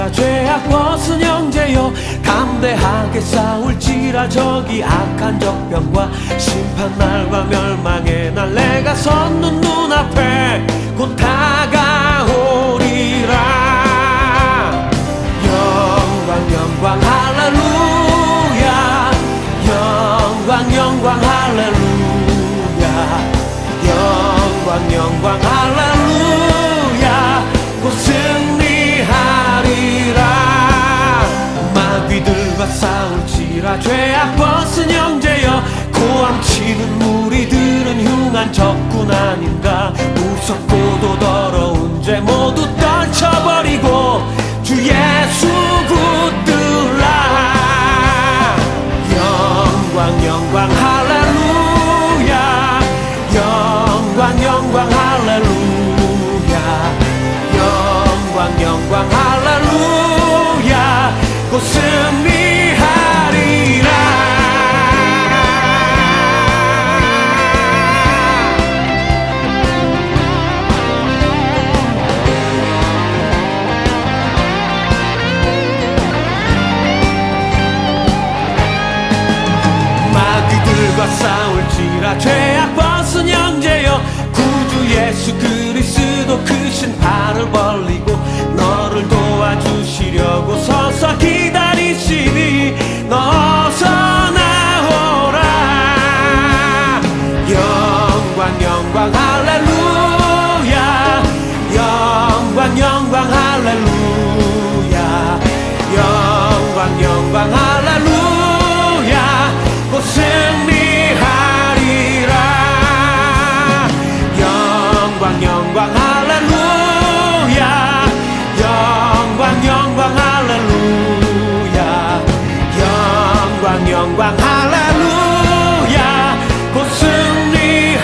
싸울지라 죄악 벗은 형제여 담대하게 싸울지라 저기 악한 적병과 심판날과 멸망의 날 내가 섰는 눈앞에 곧 다가오리라. 영광 영광 할렐루야 영광 영광 할렐루야 영광 영광 할렐루야 곧 승리하리라. 마귀들과 싸울지라 죄악 벗은 형제여 고함치는 무리들은 흉한 적군 아닌가. 무섭고도 더러운 죄 모두 떨쳐버리고 주 예수 붙들라. 영광 영광 할렐루야 영광 영광 할렐루야 영광 영광 할렐루야 곧 승리하리라. 마귀들과 싸울지라 죄악 벗은 형제여 구주 예수 그리스도 크신 팔을 벌리고 너를 도와주시려고 서서 기다리시니 어서 나오라. 영광 영광 할렐루야 영광 영광 할렐루야 영광 영광 할렐루야 곧 승리하리라. 영광 영광 할렐루야 영광 영광 할렐루야 영광 영광 할렐루야 곧 승리하리라.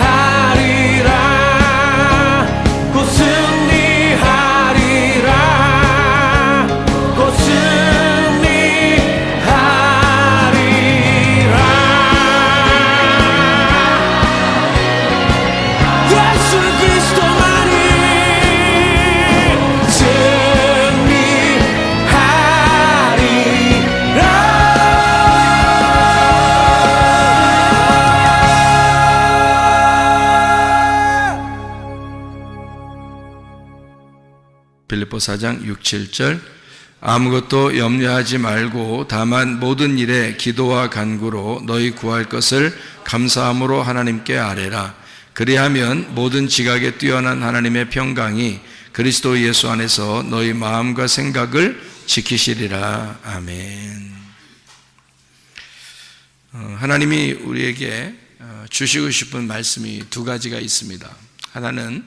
곧 승리하리라. 곧 승리하리라. 예수 그리스도만이 빌립보 4장 6, 7절 아무것도 염려하지 말고 다만 모든 일에 기도와 간구로 너희 구할 것을 감사함으로 하나님께 아뢰라. 그리하면 모든 지각에 뛰어난 하나님의 평강이 그리스도 예수 안에서 너희 마음과 생각을 지키시리라. 아멘. 하나님이 우리에게 주시고 싶은 말씀이 두 가지가 있습니다. 하나는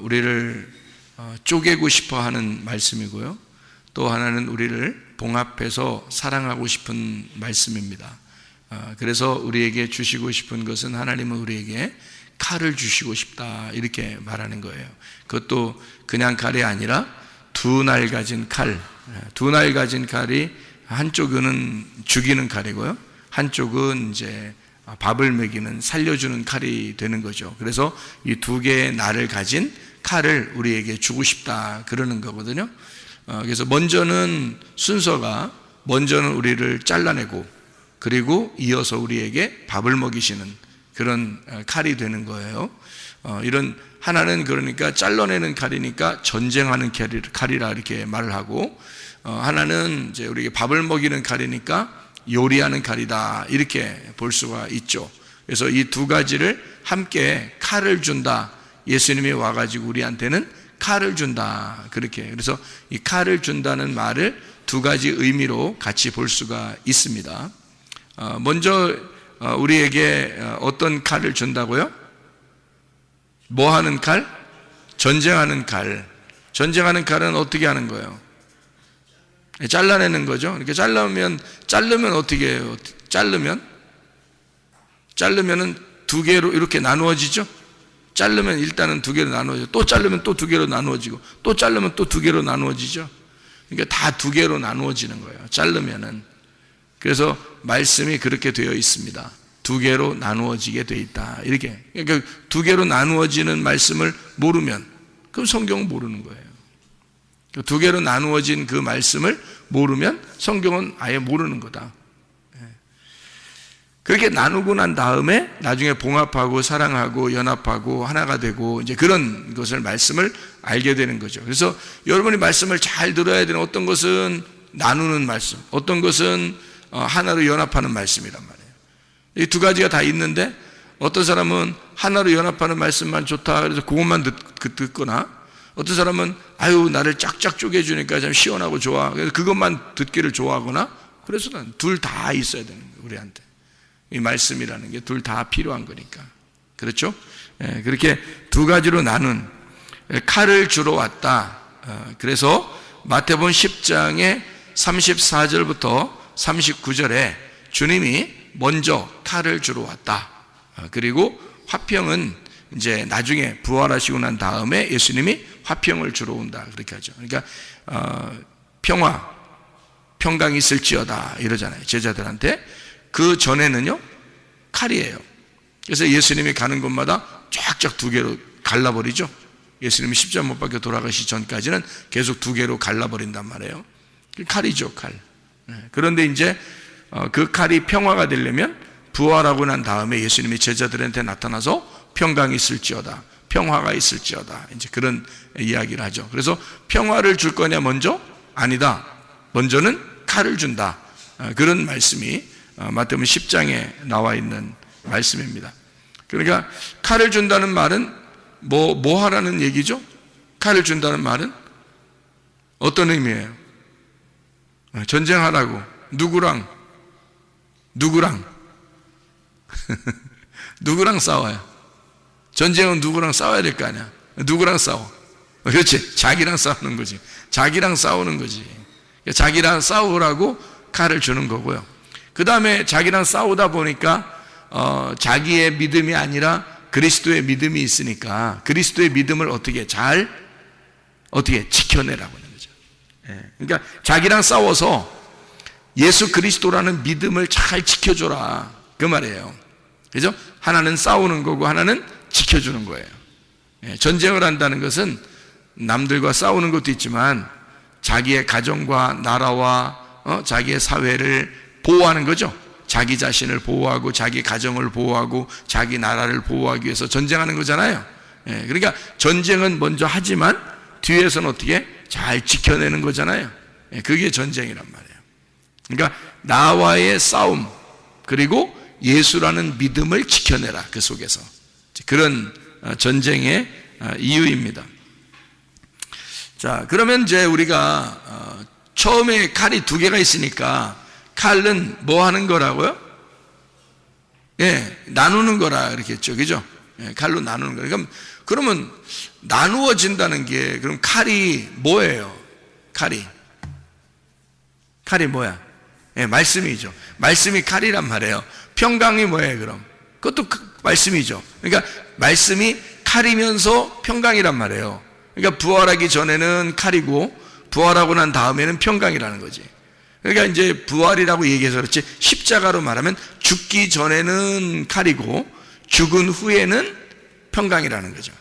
우리를 쪼개고 싶어 하는 말씀이고요. 또 하나는 우리를 봉합해서 사랑하고 싶은 말씀입니다. 그래서 우리에게 주시고 싶은 것은 하나님은 우리에게 칼을 주시고 싶다 이렇게 말하는 거예요. 그것도 그냥 칼이 아니라 두 날 가진 칼. 두 날 가진 칼이 한쪽은 죽이는 칼이고요. 한쪽은 이제 밥을 먹이는 살려주는 칼이 되는 거죠. 그래서 이 두 개의 날을 가진 칼을 우리에게 주고 싶다 그러는 거거든요. 그래서 먼저는 순서가 먼저는 우리를 잘라내고 그리고 이어서 우리에게 밥을 먹이시는 그런 칼이 되는 거예요. 이런 하나는 그러니까 잘라내는 칼이니까 전쟁하는 칼이라 이렇게 말을 하고, 하나는 이제 우리에게 밥을 먹이는 칼이니까 요리하는 칼이다 이렇게 볼 수가 있죠. 그래서 이 두 가지를 함께 칼을 준다. 예수님이 와가지고 우리한테는 칼을 준다 그렇게. 그래서 이 칼을 준다는 말을 두 가지 의미로 같이 볼 수가 있습니다. 먼저 우리에게 어떤 칼을 준다고요? 뭐 하는 칼? 전쟁하는 칼. 전쟁하는 칼은 어떻게 하는 거예요? 잘라내는 거죠. 이렇게 자르면 어떻게 해요? 자르면은 두 개로 이렇게 나누어지죠. 자르면 일단은 두 개로 나누어지고, 또 자르면 또 두 개로 나누어지고, 또 자르면 또 두 개로 나누어지죠. 그러니까 다 두 개로 나누어지는 거예요. 자르면은. 그래서 말씀이 그렇게 되어 있습니다. 두 개로 나누어지게 되어 있다. 이렇게. 그러니까 두 개로 나누어지는 말씀을 모르면 그럼 성경은 모르는 거예요. 두 개로 나누어진 그 말씀을 모르면 성경은 아예 모르는 거다. 그렇게 나누고 난 다음에 나중에 봉합하고 사랑하고 연합하고 하나가 되고 이제 그런 것을 말씀을 알게 되는 거죠. 그래서 여러분이 말씀을 잘 들어야 되는, 어떤 것은 나누는 말씀, 어떤 것은 하나로 연합하는 말씀이란 말이에요. 이 두 가지가 다 있는데 어떤 사람은 하나로 연합하는 말씀만 좋다 그래서 그것만 듣거나, 어떤 사람은 아유 나를 쫙쫙 쪼개주니까 참 시원하고 좋아 그래서 그것만 듣기를 좋아하거나, 그래서 둘 다 있어야 되는 거예요. 우리한테 이 말씀이라는 게 둘 다 필요한 거니까. 그렇죠? 그렇게 두 가지로 나눈, 칼을 주러 왔다. 그래서 마태복음 10장의 34절부터 39절에 주님이 먼저 칼을 주러 왔다. 그리고 화평은 이제 나중에 부활하시고 난 다음에 예수님이 화평을 주러 온다. 그렇게 하죠. 그러니까 평강이 있을지어다 이러잖아요, 제자들한테. 그 전에는요 칼이에요. 그래서 예수님이 가는 곳마다 쫙쫙 두 개로 갈라버리죠. 예수님이 십자가 못 박혀 돌아가시기 전까지는 계속 두 개로 갈라버린단 말이에요. 칼이죠, 칼. 그런데 이제 그 칼이 평화가 되려면 부활하고 난 다음에 예수님이 제자들한테 나타나서 평강이 있을지어다, 평화가 있을지어다, 이제 그런 이야기를 하죠. 그래서 평화를 줄 거냐 먼저? 아니다. 먼저는 칼을 준다. 그런 말씀이 마태복음 10장에 나와 있는 말씀입니다. 그러니까 칼을 준다는 말은 뭐 하라는 얘기죠? 칼을 준다는 말은 어떤 의미예요? 전쟁하라고. 누구랑 누구랑 싸워요? 전쟁은 누구랑 싸워야 될 거 아니야? 누구랑 싸워? 그렇지, 자기랑 싸우는 거지. 자기랑 싸우는 거지. 자기랑 싸우라고 칼을 주는 거고요. 그 다음에 자기랑 싸우다 보니까 자기의 믿음이 아니라 그리스도의 믿음이 있으니까 그리스도의 믿음을 어떻게 지켜내라고 하는 거죠. 그러니까 자기랑 싸워서 예수 그리스도라는 믿음을 잘 지켜줘라, 그 말이에요. 그죠? 하나는 싸우는 거고 하나는 지켜주는 거예요. 전쟁을 한다는 것은 남들과 싸우는 것도 있지만 자기의 가정과 나라와 자기의 사회를 보호하는 거죠. 자기 자신을 보호하고 자기 가정을 보호하고 자기 나라를 보호하기 위해서 전쟁하는 거잖아요. 그러니까 전쟁은 먼저 하지만 뒤에서는 어떻게 잘 지켜내는 거잖아요. 그게 전쟁이란 말이에요. 그러니까 나와의 싸움, 그리고 예수라는 믿음을 지켜내라, 그 속에서. 그런 전쟁의 이유입니다. 자, 그러면 이제 우리가 처음에 칼이 두 개가 있으니까 칼은 뭐 하는 거라고요? 나누는 거라 그렇게 했죠. 그죠? 칼로 나누는 거. 그러면 나누어진다는 게, 그럼 칼이 뭐예요? 칼이 뭐야? 말씀이죠. 말씀이 칼이란 말이에요. 평강이 뭐예요, 그럼? 그것도 말씀이죠. 그러니까 말씀이 칼이면서 평강이란 말이에요. 그러니까 부활하기 전에는 칼이고 부활하고 난 다음에는 평강이라는 거지. 그러니까 이제 부활이라고 얘기해서 그렇지, 십자가로 말하면 죽기 전에는 칼이고 죽은 후에는 평강이라는 거죠.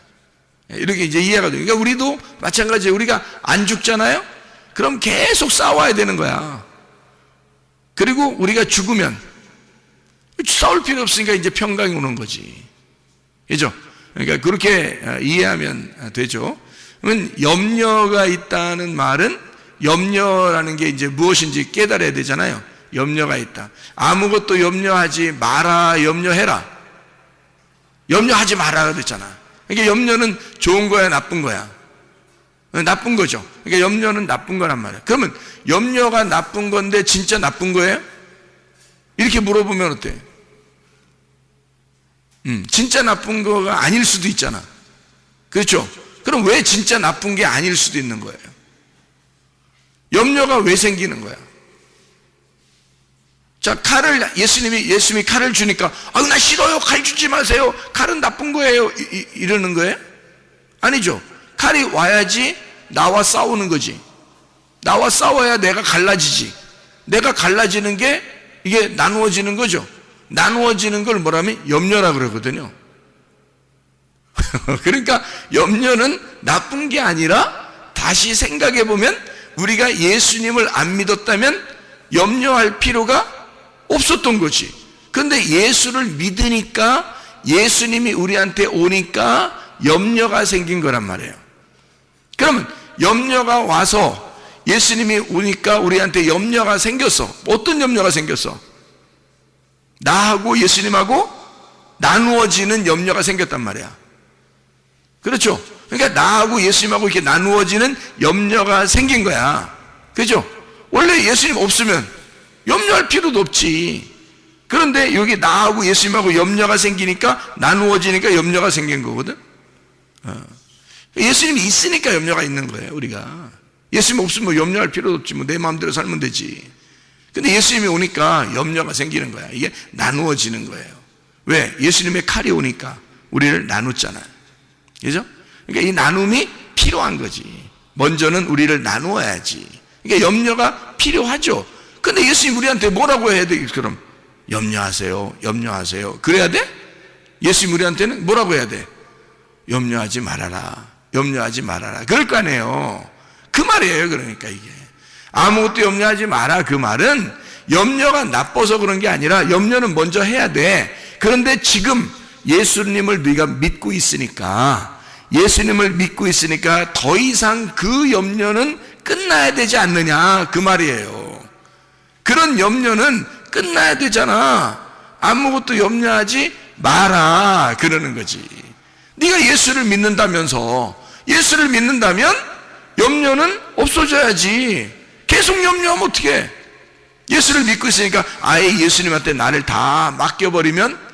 이렇게 이제 이해가 돼요. 그러니까 우리도 마찬가지예요. 우리가 안 죽잖아요? 그럼 계속 싸워야 되는 거야. 그리고 우리가 죽으면 싸울 필요 없으니까 이제 평강이 오는 거지. 그죠? 그러니까 그렇게 이해하면 되죠. 그러면 염려가 있다는 말은, 염려라는 게 이제 무엇인지 깨달아야 되잖아요. 염려가 있다. 아무것도 염려하지 마라, 염려해라. 염려하지 마라 그랬잖아. 그러니까 염려는 좋은 거야, 나쁜 거야? 나쁜 거죠. 그러니까 염려는 나쁜 거란 말이야. 그러면 염려가 나쁜 건데 진짜 나쁜 거예요? 이렇게 물어보면 어때? 진짜 나쁜 거가 아닐 수도 있잖아. 그렇죠? 그럼 왜 진짜 나쁜 게 아닐 수도 있는 거예요? 염려가 왜 생기는 거야? 자, 예수님이 칼을 주니까, 나 싫어요. 칼 주지 마세요. 칼은 나쁜 거예요. 이러는 거예요? 아니죠. 칼이 와야지 나와 싸우는 거지. 나와 싸워야 내가 갈라지지. 내가 갈라지는 게 이게 나누어지는 거죠. 나누어지는 걸 뭐라면 염려라 그러거든요. 그러니까 염려는 나쁜 게 아니라 다시 생각해 보면 우리가 예수님을 안 믿었다면 염려할 필요가 없었던 거지. 그런데 예수를 믿으니까, 예수님이 우리한테 오니까 염려가 생긴 거란 말이에요. 그러면 염려가 와서 예수님이 오니까 우리한테 염려가 생겼어. 어떤 염려가 생겼어? 나하고 예수님하고 나누어지는 염려가 생겼단 말이야. 그렇죠? 그러니까 나하고 예수님하고 이렇게 나누어지는 염려가 생긴 거야. 그죠? 원래 예수님 없으면 염려할 필요도 없지. 그런데 여기 나하고 예수님하고 염려가 생기니까, 나누어지니까 염려가 생긴 거거든. 예수님이 있으니까 염려가 있는 거예요, 우리가. 예수님 없으면 뭐 염려할 필요도 없지. 뭐 내 마음대로 살면 되지. 근데 예수님이 오니까 염려가 생기는 거야. 이게 나누어지는 거예요. 왜? 예수님의 칼이 오니까 우리를 나눴잖아요. 그죠? 그러니까 이 나눔이 필요한 거지. 먼저는 우리를 나누어야지. 그러니까 염려가 필요하죠. 근데 예수님 우리한테 뭐라고 해야 돼? 그럼 염려하세요, 염려하세요. 그래야 돼? 예수님 우리한테는 뭐라고 해야 돼? 염려하지 말아라, 염려하지 말아라. 그럴 거 아니에요. 그 말이에요. 그러니까 이게 아무것도 염려하지 마라, 그 말은 염려가 나빠서 그런 게 아니라 염려는 먼저 해야 돼. 그런데 지금 예수님을 네가 믿고 있으니까, 예수님을 믿고 있으니까 더 이상 그 염려는 끝나야 되지 않느냐, 그 말이에요. 그런 염려는 끝나야 되잖아. 아무것도 염려하지 마라, 그러는 거지. 네가 예수를 믿는다면서, 예수를 믿는다면 염려는 없어져야지. 계속 염려하면 어떡해? 예수를 믿고 있으니까 아예 예수님한테 나를 다 맡겨버리면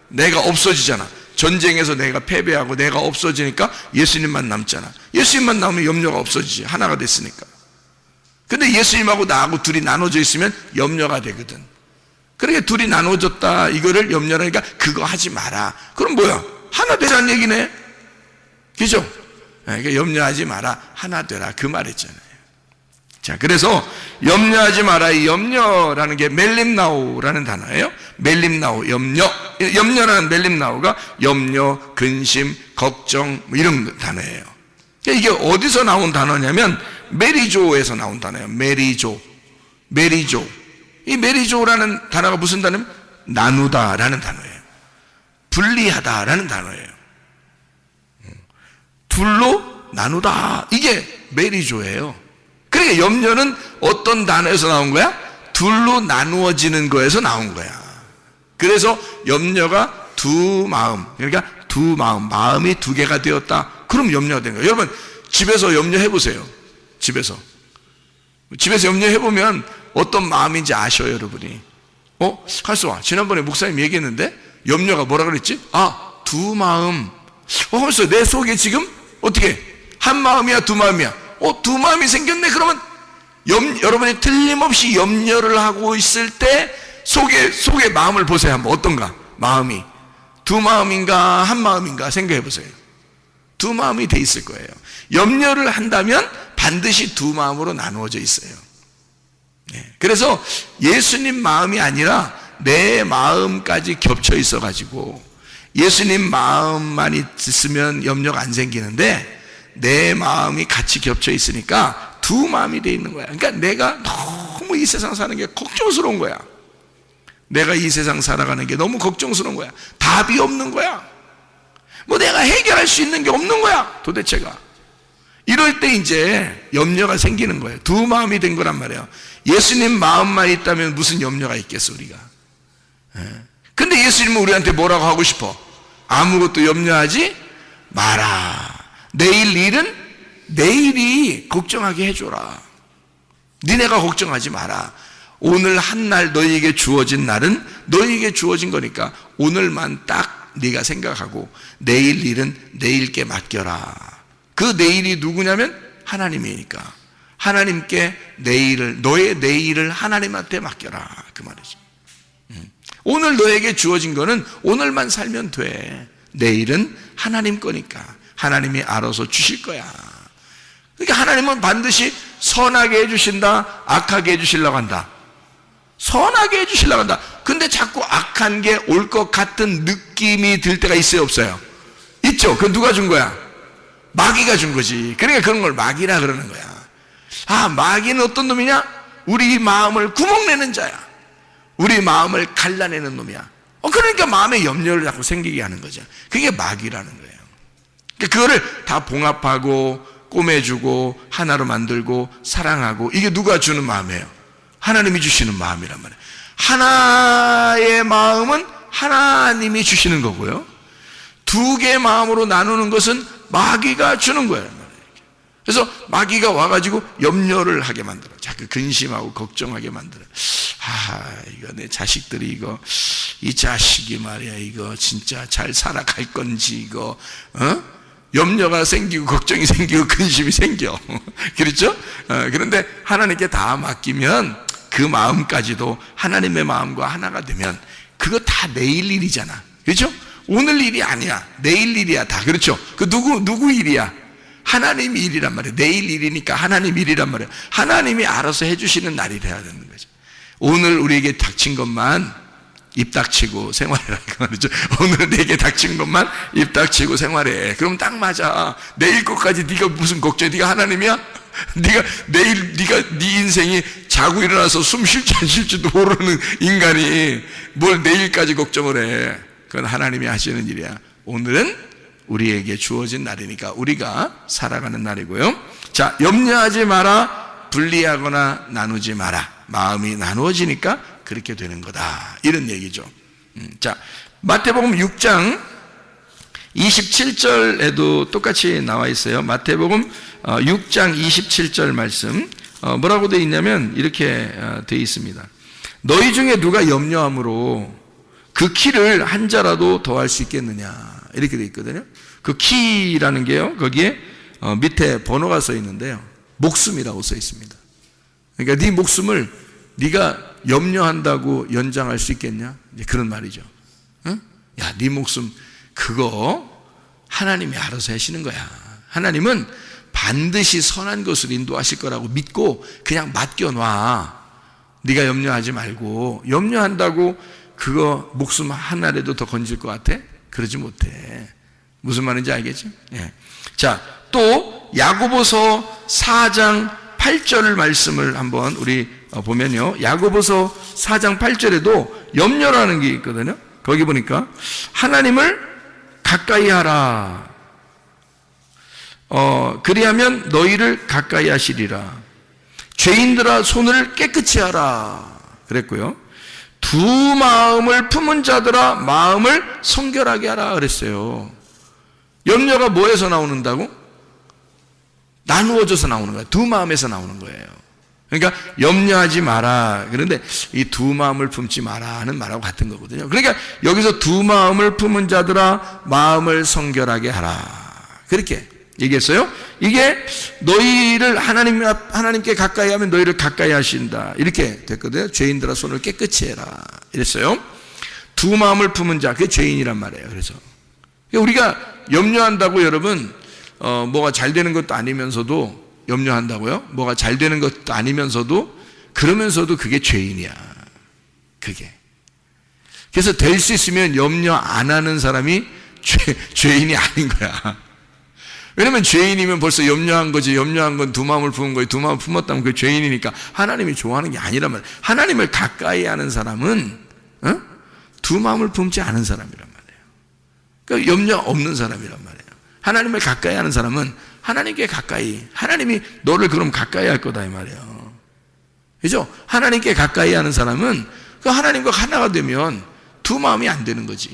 내가 없어지잖아. 전쟁에서 내가 패배하고 내가 없어지니까 예수님만 남잖아. 예수님만 남으면 염려가 없어지지. 하나가 됐으니까. 근데 예수님하고 나하고 둘이 나눠져 있으면 염려가 되거든. 그러니까 둘이 나눠졌다, 이거를 염려하니까 그거 하지 마라. 그럼 뭐야? 하나 되라는 얘기네. 그죠? 그러니까 염려하지 마라, 하나 되라, 그 말이잖아요. 자, 그래서 염려하지 마라, 이 염려라는 게 멜림나우라는 단어예요. 멜림나우, 염려. 염려라는 멜림나우가 염려, 근심, 걱정, 뭐 이런 단어예요. 그러니까 이게 어디서 나온 단어냐면 메리조에서 나온 단어예요. 메리조. 이 메리조라는 단어가 무슨 단어냐면 나누다라는 단어예요. 분리하다라는 단어예요. 둘로 나누다, 이게 메리조예요. 그러니까 염려는 어떤 단어에서 나온 거야? 둘로 나누어지는 거에서 나온 거야. 그래서 염려가 두 마음, 그러니까 두 마음, 마음이 두 개가 되었다. 그럼 염려가 된 거예요. 여러분 집에서 염려해 보세요. 집에서 염려해 보면 어떤 마음인지 아셔요, 여러분이. 칼쏘아, 지난번에 목사님 얘기했는데 염려가 뭐라 그랬지? 두 마음. 하면서 내 속에 지금 어떻게 한 마음이야, 두 마음이야? 두 마음이 생겼네. 그러면 여러분이 틀림없이 염려를 하고 있을 때 속에 마음을 보세요. 한번 어떤가? 마음이 두 마음인가 한 마음인가 생각해 보세요. 두 마음이 돼 있을 거예요. 염려를 한다면 반드시 두 마음으로 나누어져 있어요. 그래서 예수님 마음이 아니라 내 마음까지 겹쳐 있어 가지고, 예수님 마음만 있으면 염려가 안 생기는데 내 마음이 같이 겹쳐 있으니까 두 마음이 돼 있는 거야. 그러니까 내가 너무 이 세상 사는 게 걱정스러운 거야. 내가 이 세상 살아가는 게 너무 걱정스러운 거야. 답이 없는 거야. 뭐 내가 해결할 수 있는 게 없는 거야, 도대체가. 이럴 때 이제 염려가 생기는 거예요. 두 마음이 된 거란 말이에요. 예수님 마음만 있다면 무슨 염려가 있겠어, 우리가. 근데 예수님은 우리한테 뭐라고 하고 싶어? 아무것도 염려하지 마라. 내일 일은 내일이 걱정하게 해줘라. 니네가 걱정하지 마라. 오늘 한 날 너희에게 주어진 날은 너희에게 주어진 거니까 오늘만 딱 네가 생각하고 내일 일은 내일께 맡겨라. 그 내일이 누구냐면 하나님이니까 하나님께 내일을, 너의 내일을 하나님한테 맡겨라, 그 말이죠. 오늘 너에게 주어진 거는 오늘만 살면 돼. 내일은 하나님 거니까 하나님이 알아서 주실 거야. 그러니까 하나님은 반드시 선하게 해주신다, 악하게 해주시려고 한다. 선하게 해주시려고 한다. 근데 자꾸 악한 게 올 것 같은 느낌이 들 때가 있어요, 없어요? 있죠. 그건 누가 준 거야? 마귀가 준 거지. 그러니까 그런 걸 마귀라 그러는 거야. 아, 마귀는 어떤 놈이냐? 우리 마음을 구멍내는 자야. 우리 마음을 갈라내는 놈이야. 그러니까 마음에 염려를 자꾸 생기게 하는 거죠. 그게 마귀라는 거예요. 그거를 다 봉합하고 꼬매주고 하나로 만들고 사랑하고, 이게 누가 주는 마음이에요? 하나님이 주시는 마음이란 말이에요. 하나의 마음은 하나님이 주시는 거고요, 두 개의 마음으로 나누는 것은 마귀가 주는 거예요. 그래서 마귀가 와가지고 염려를 하게 만들어. 자꾸 근심하고 걱정하게 만들어. 아, 이거 내 자식들이 이거, 이 자식이 말이야, 이거 진짜 잘 살아갈 건지, 이거, 염려가 생기고 걱정이 생기고 근심이 생겨. 그렇죠? 그런데 하나님께 다 맡기면 그 마음까지도 하나님의 마음과 하나가 되면 그거 다 내일 일이잖아. 그렇죠? 오늘 일이 아니야. 내일 일이야, 다. 그렇죠? 그 누구 일이야? 하나님 일이란 말이에요. 내일 일이니까 하나님 일이란 말이에요. 하나님이 알아서 해주시는 날이 돼야 되는 거죠. 오늘 우리에게 닥친 것만 입 닥치고 생활해라, 그 말이죠. 오늘 내게 닥친 것만 입 닥치고 생활해. 그럼 딱 맞아. 내일 것까지 네가 무슨 걱정해? 네가 하나님이야? 네가 내일 네 인생이 자고 일어나서 숨 쉴지 안 쉴지도 모르는 인간이 뭘 내일까지 걱정을 해? 그건 하나님이 하시는 일이야. 오늘은 우리에게 주어진 날이니까 우리가 살아가는 날이고요. 자, 염려하지 마라. 분리하거나 나누지 마라. 마음이 나누어지니까 그렇게 되는 거다, 이런 얘기죠. 자, 마태복음 6장 27절에도 똑같이 나와 있어요. 마태복음 6장 27절 말씀, 뭐라고 되어 있냐면 이렇게 되어 있습니다. 너희 중에 누가 염려함으로 그 키를 한 자라도 더할 수 있겠느냐, 이렇게 되어 있거든요. 그 키라는 게요, 거기에 밑에 번호가 써 있는데요, 목숨이라고 써 있습니다. 그러니까 네 목숨을 네가 염려한다고 연장할 수 있겠냐, 이제 그런 말이죠. 응? 야, 네 목숨 그거 하나님이 알아서 하시는 거야. 하나님은 반드시 선한 것을 인도하실 거라고 믿고 그냥 맡겨놔. 네가 염려하지 말고. 염려한다고 그거 목숨 하나라도 더 건질 것 같아? 그러지 못해. 무슨 말인지 알겠죠? 예. 자, 또 야고보서 4장 8절 말씀을 한번 우리 보면요, 야고보서 4장 8절에도 염려라는 게 있거든요. 거기 보니까 하나님을 가까이 하라. 그리하면 너희를 가까이 하시리라. 죄인들아 손을 깨끗이 하라 그랬고요. 두 마음을 품은 자들아 마음을 성결하게 하라 그랬어요. 염려가 뭐에서 나오는다고? 나누어져서 나오는 거예요. 두 마음에서 나오는 거예요. 그러니까 염려하지 마라. 그런데 이 두 마음을 품지 마라 하는 말하고 같은 거거든요. 그러니까 여기서 두 마음을 품은 자들아 마음을 성결하게 하라, 그렇게 얘기했어요. 이게 너희를 하나님께 가까이 하면 너희를 가까이 하신다, 이렇게 됐거든요. 죄인들아 손을 깨끗이 해라 이랬어요. 두 마음을 품은 자, 그게 죄인이란 말이에요. 그래서 우리가 염려한다고 여러분, 뭐가 잘 되는 것도 아니면서도 염려한다고요? 뭐가 잘 되는 것도 아니면서도, 그러면서도 그게 죄인이야. 그게. 그래서 될 수 있으면 염려 안 하는 사람이 죄인이 아닌 거야. 왜냐면 죄인이면 벌써 염려한 거지. 염려한 건 두 마음을 품은 거예요. 두 마음을 품었다면 그게 죄인이니까 하나님이 좋아하는 게 아니란 말이에요. 하나님을 가까이 하는 사람은 두 마음을 품지 않은 사람이란 말이에요. 그러니까 염려 없는 사람이란 말이에요. 하나님을 가까이 하는 사람은 하나님께 가까이, 하나님이 너를 그럼 가까이 할 거다 이 말이에요. 그죠? 하나님께 가까이 하는 사람은 그 하나님과 하나가 되면 두 마음이 안 되는 거지.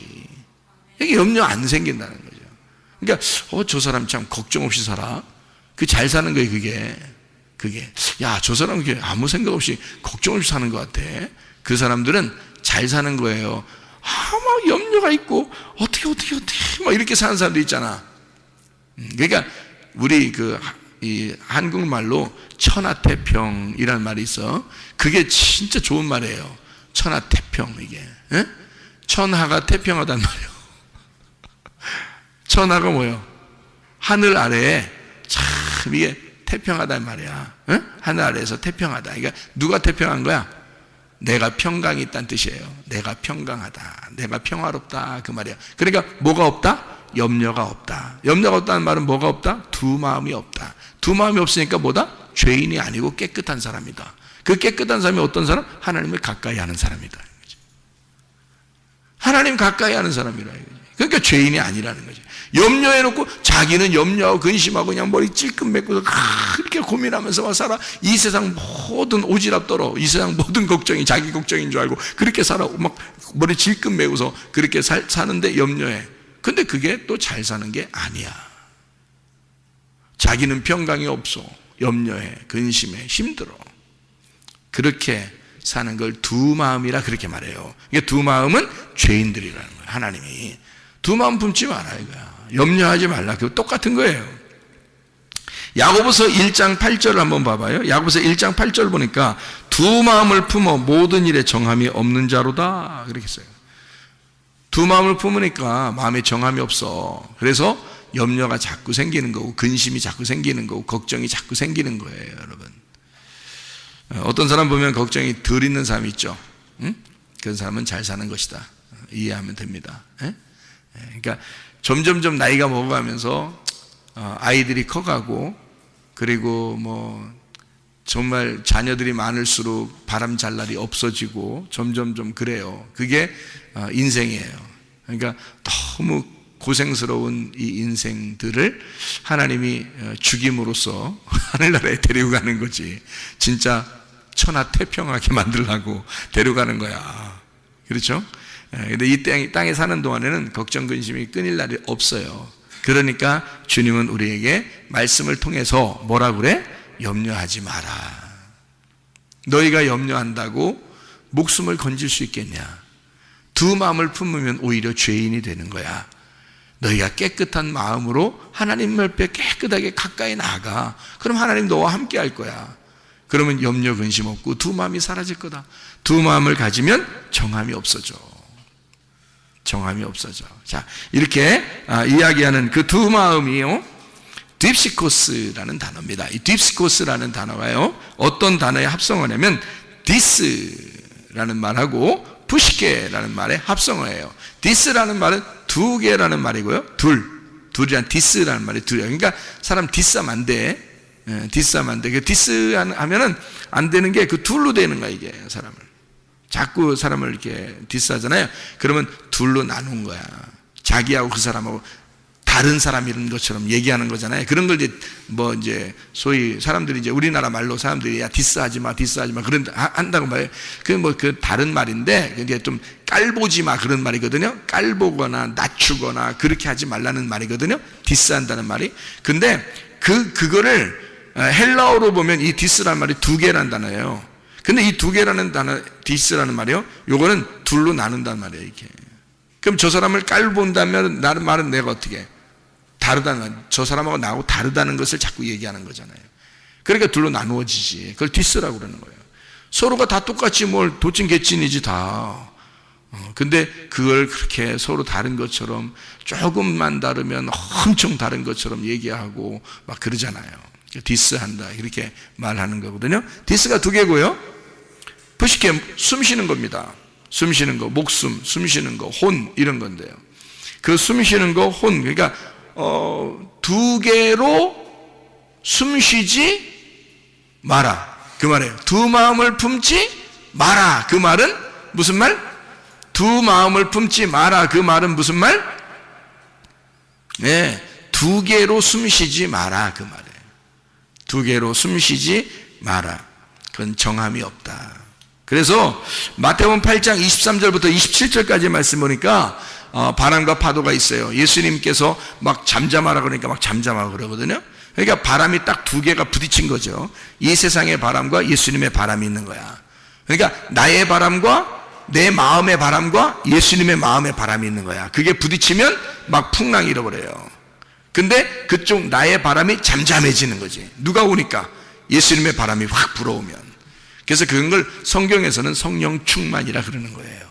이게 염려 안 생긴다는 거죠. 그러니까 저 사람 참 걱정 없이 살아. 그 잘 사는 거예요. 그게 야, 저 사람 은 아무 생각 없이 걱정 없이 사는 것 같아. 그 사람들은 잘 사는 거예요. 막 염려가 있고 어떻게 막 이렇게 사는 사람도 있잖아. 그러니까 우리 이 한국말로 천하태평이라는 말이 있어. 그게 진짜 좋은 말이에요. 천하태평. 이게 천하가 태평하단 말이에요. 천하가 뭐예요? 하늘 아래에 참 이게 태평하단 말이야. 하늘 아래에서 태평하다. 그러니까 누가 태평한 거야? 내가 평강이 있다는 뜻이에요. 내가 평강하다, 내가 평화롭다, 그 말이야. 그러니까 뭐가 없다? 염려가 없다. 염려가 없다는 말은 뭐가 없다? 두 마음이 없다. 두 마음이 없으니까 뭐다? 죄인이 아니고 깨끗한 사람이다. 그 깨끗한 사람이 어떤 사람? 하나님을 가까이 하는 사람이다. 하나님 가까이 하는 사람이라 이거지. 그러니까 죄인이 아니라는 거지. 염려해놓고 자기는 염려하고 근심하고 그냥 머리 찔끔 맺고서 그렇게 고민하면서 막 살아. 이 세상 모든 오지랖 떨어. 이 세상 모든 걱정이 자기 걱정인 줄 알고 그렇게 살아. 막 머리 질끔 메고서 그렇게 사는데 염려해. 근데 그게 또 잘 사는 게 아니야. 자기는 평강이 없어. 염려해, 근심해, 힘들어. 그렇게 사는 걸 두 마음이라 그렇게 말해요. 이게 두 마음은 죄인들이라는 거예요. 하나님이 두 마음 품지 마라 이거야. 염려하지 말라. 그거 똑같은 거예요. 야고보서 1장 8절을 한번 봐봐요. 야고보서 1장 8절 보니까 두 마음을 품어 모든 일에 정함이 없는 자로다 그렇게 써요. 두 마음을 품으니까 마음에 정함이 없어. 그래서 염려가 자꾸 생기는 거고 근심이 자꾸 생기는 거고 걱정이 자꾸 생기는 거예요, 여러분. 어떤 사람 보면 걱정이 덜 있는 사람이 있죠. 응? 그런 사람은 잘 사는 것이다. 이해하면 됩니다. 그러니까 점점점 나이가 먹어가면서 아이들이 커가고 그리고 뭐 정말 자녀들이 많을수록 바람 잘 날이 없어지고 점점점 그래요. 그게 인생이에요. 그러니까 너무 고생스러운 이 인생들을 하나님이 죽임으로써 하늘나라에 데리고 가는 거지. 진짜 천하태평하게 만들려고 데려가는 거야. 그렇죠? 근데 이 땅에 사는 동안에는 걱정 근심이 끊일 날이 없어요. 그러니까 주님은 우리에게 말씀을 통해서 뭐라 그래? 염려하지 마라. 너희가 염려한다고 목숨을 건질 수 있겠냐? 두 마음을 품으면 오히려 죄인이 되는 거야. 너희가 깨끗한 마음으로 하나님 옆에 깨끗하게 가까이 나아가. 그럼 하나님 너와 함께 할 거야. 그러면 염려 근심 없고 두 마음이 사라질 거다. 두 마음을 가지면 정함이 없어져. 정함이 없어져. 자, 이렇게 이야기하는 그 두 마음이요, 딥시코스라는 단어입니다. 이 딥시코스라는 단어가요, 어떤 단어의 합성어냐면 디스라는 말하고 푸시케라는 말의 합성어예요. 디스라는 말은 두 개라는 말이고요. 둘이란 디스라는 말이 둘이에요. 그러니까 사람 디스하면 안 돼. 디스하면 안 돼. 그 디스하면은 안 되는 게 그 둘로 되는 거야, 이게 사람을. 자꾸 사람을 이렇게 디스하잖아요. 그러면 둘로 나눈 거야. 자기하고 그 사람하고 다른 사람이라는 것처럼 얘기하는 거잖아요. 그런 걸 이제 소위 사람들이 이제 우리나라 말로 사람들이 야 디스하지 마 그런 한다고 말해요. 그 다른 말인데 이게 좀 깔보지 마 그런 말이거든요. 깔보거나 낮추거나 그렇게 하지 말라는 말이거든요. 디스한다는 말이. 근데 그거를 헬라어로 보면 이 디스라는 말이 두 개라는 단어예요. 근데 이 두 개라는 단어, 디스라는 말이요, 요거는 둘로 나눈단 말이에요, 이렇게. 그럼 저 사람을 깔본다면 나는 말은 내가 어떻게 다르다는, 저 사람하고 나하고 다르다는 것을 자꾸 얘기하는 거잖아요. 그러니까 둘로 나누어지지. 그걸 디스라고 그러는 거예요. 서로가 다 똑같이 뭘 도찐개찐이지 다. 근데 그걸 그렇게 서로 다른 것처럼 조금만 다르면 엄청 다른 것처럼 얘기하고 막 그러잖아요. 디스한다 이렇게 말하는 거거든요. 디스가 두 개고요. 푸시케 숨 쉬는 겁니다. 숨 쉬는 거, 목숨, 숨 쉬는 거, 혼 이런 건데요. 그 숨 쉬는 거, 혼, 그러니까 두 개로 숨 쉬지 마라 그 말이에요. 두 마음을 품지 마라 그 말은 무슨 말? 두 마음을 품지 마라 그 말은 무슨 말? 네, 두 개로 숨 쉬지 마라 그 말이에요. 두 개로 숨 쉬지 마라. 그건 정함이 없다. 그래서 마태복음 8장 23절부터 27절까지 말씀 보니까 바람과 파도가 있어요. 예수님께서 막 잠잠하라 그러니까 막 잠잠하고 그러거든요. 그러니까 바람이 딱 두 개가 부딪힌 거죠. 이 세상의 바람과 예수님의 바람이 있는 거야. 그러니까 나의 바람과 내 마음의 바람과 예수님의 마음의 바람이 있는 거야. 그게 부딪히면 막 풍랑이 일어버려요. 근데 그쪽 나의 바람이 잠잠해지는 거지. 누가 오니까? 예수님의 바람이 확 불어오면. 그래서 그런 걸 성경에서는 성령 충만이라 그러는 거예요.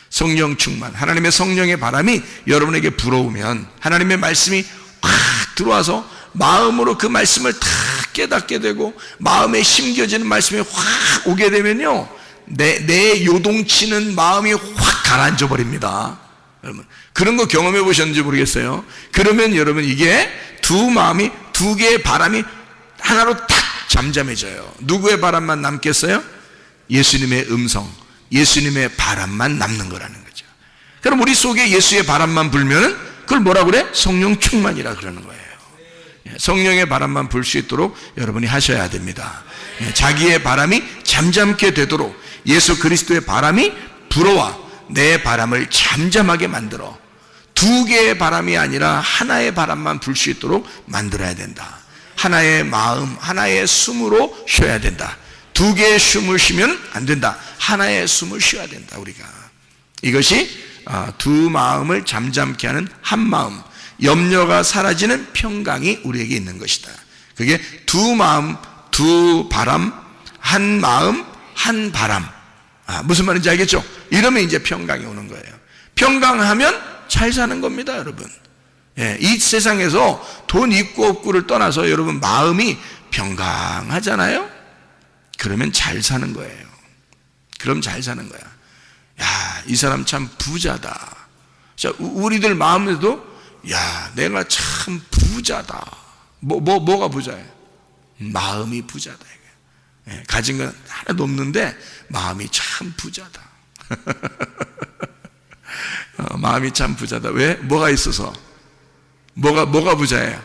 성령 충만. 하나님의 성령의 바람이 여러분에게 불어오면 하나님의 말씀이 확 들어와서 마음으로 그 말씀을 다 깨닫게 되고 마음에 심겨지는 말씀이 확 오게 되면요, 내 요동치는 마음이 확 가라앉아 버립니다. 여러분, 그런 거 경험해 보셨는지 모르겠어요. 그러면 여러분, 이게 두 마음이, 두 개의 바람이 하나로 탁 잠잠해져요. 누구의 바람만 남겠어요? 예수님의 음성, 예수님의 바람만 남는 거라는 거죠. 그럼 우리 속에 예수의 바람만 불면은 그걸 뭐라 그래? 성령 충만이라 그러는 거예요. 성령의 바람만 불 수 있도록 여러분이 하셔야 됩니다. 자기의 바람이 잠잠게 되도록 예수 그리스도의 바람이 불어와 내 바람을 잠잠하게 만들어 두 개의 바람이 아니라 하나의 바람만 불 수 있도록 만들어야 된다. 하나의 마음, 하나의 숨으로 쉬어야 된다. 두 개의 숨을 쉬면 안 된다. 하나의 숨을 쉬어야 된다. 우리가 이것이 두 마음을 잠잠케 하는 한 마음, 염려가 사라지는 평강이 우리에게 있는 것이다. 그게 두 마음, 두 바람, 한 마음, 한 바람. 무슨 말인지 알겠죠? 이러면 이제 평강이 오는 거예요. 평강하면 잘 사는 겁니다, 여러분. 이 세상에서 돈 있고 없고를 떠나서 여러분 마음이 평강하잖아요? 그러면 잘 사는 거예요. 그럼 잘 사는 거야. 야, 이 사람 참 부자다. 자, 우리들 마음에도 야, 내가 참 부자다. 뭐가 부자예요? 마음이 부자다. 가진 건 하나도 없는데 마음이 참 부자다. 마음이 참 부자다. 왜? 뭐가 있어서? 뭐가 부자예요?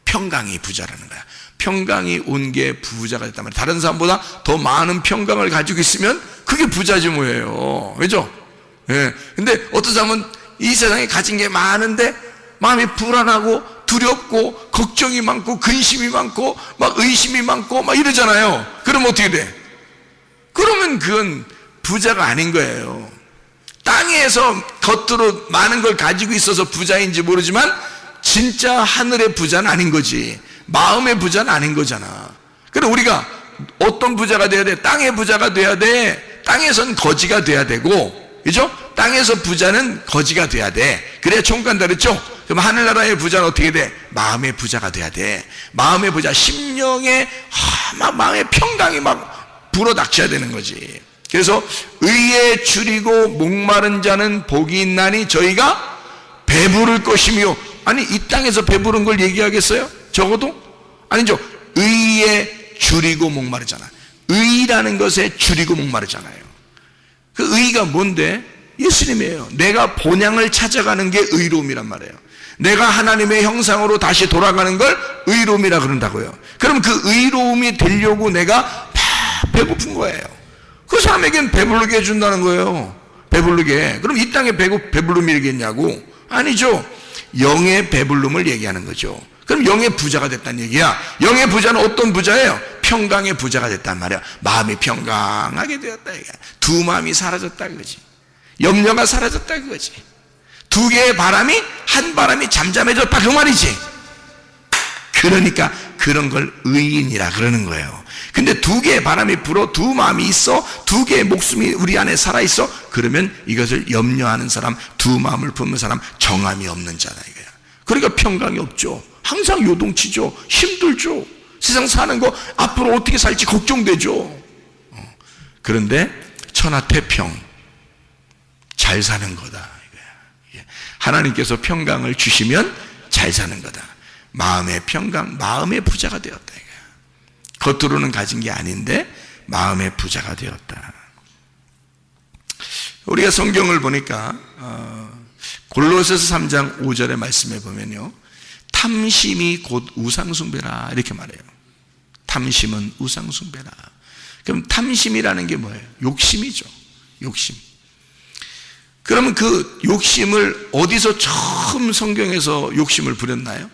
평강이 부자라는 거야. 평강이 온 게 부자가 됐단 말이야. 다른 사람보다 더 많은 평강을 가지고 있으면 그게 부자지 뭐예요. 왜죠? 근데 어떤 사람은 이 세상에 가진 게 많은데 마음이 불안하고 두렵고 걱정이 많고 근심이 많고 막 의심이 많고 막 이러잖아요. 그럼 어떻게 돼? 그러면 그건 부자가 아닌 거예요. 땅에서 겉으로 많은 걸 가지고 있어서 부자인지 모르지만 진짜 하늘의 부자는 아닌 거지. 마음의 부자는 아닌 거잖아. 그럼 우리가 어떤 부자가 돼야 돼? 땅의 부자가 돼야 돼. 땅에선 거지가 돼야 되고, 그죠? 땅에서 부자는 거지가 돼야 돼. 그래야 총간다 그랬죠? 그럼 하늘나라의 부자는 어떻게 돼? 마음의 부자가 돼야 돼. 마음의 부자, 심령의 마음의 평강이 막 불어닥쳐야 되는 거지. 그래서 의에 줄이고 목마른 자는 복이 있나니 저희가 배부를 것이며, 아니 이 땅에서 배부른 걸 얘기하겠어요? 적어도? 아니죠. 의에 줄이고 목마르잖아. 의라는 것에 줄이고 목마르잖아요. 그 의가 뭔데? 예수님이에요. 내가 본향을 찾아가는 게 의로움이란 말이에요. 내가 하나님의 형상으로 다시 돌아가는 걸 의로움이라 그런다고요. 그럼 그 의로움이 되려고 내가 막 배고픈 거예요. 그 사람에겐 배부르게 해준다는 거예요. 배부르게. 그럼 이 땅에 배부름이겠냐고? 아니죠. 영의 배부름을 얘기하는 거죠. 그럼 영의 부자가 됐다는 얘기야. 영의 부자는 어떤 부자예요? 평강의 부자가 됐단 말이야. 마음이 평강하게 되었다 이게. 두 마음이 사라졌다 그거지. 염려가 사라졌다 그거지. 두 개의 바람이 한 바람이 잠잠해졌다 그 말이지. 그러니까 그런 걸 의인이라 그러는 거예요. 근데 두 개의 바람이 불어 두 마음이 있어, 두 개의 목숨이 우리 안에 살아있어. 그러면 이것을 염려하는 사람, 두 마음을 품는 사람, 정함이 없는 자다 이거야. 그러니까 평강이 없죠. 항상 요동치죠. 힘들죠. 세상 사는 거 앞으로 어떻게 살지 걱정되죠. 그런데 천하태평, 잘 사는 거다 이거야. 하나님께서 평강을 주시면 잘 사는 거다. 마음의 평강, 마음의 부자가 되었다 이거야. 겉으로는 가진 게 아닌데 마음의 부자가 되었다. 우리가 성경을 보니까 골로새서 3장 5절의 말씀에 보면요, 탐심이 곧 우상숭배라 이렇게 말해요. 탐심은 우상숭배라. 그럼 탐심이라는 게 뭐예요? 욕심이죠. 욕심. 그러면 그 욕심을 어디서 처음 성경에서 욕심을 부렸나요?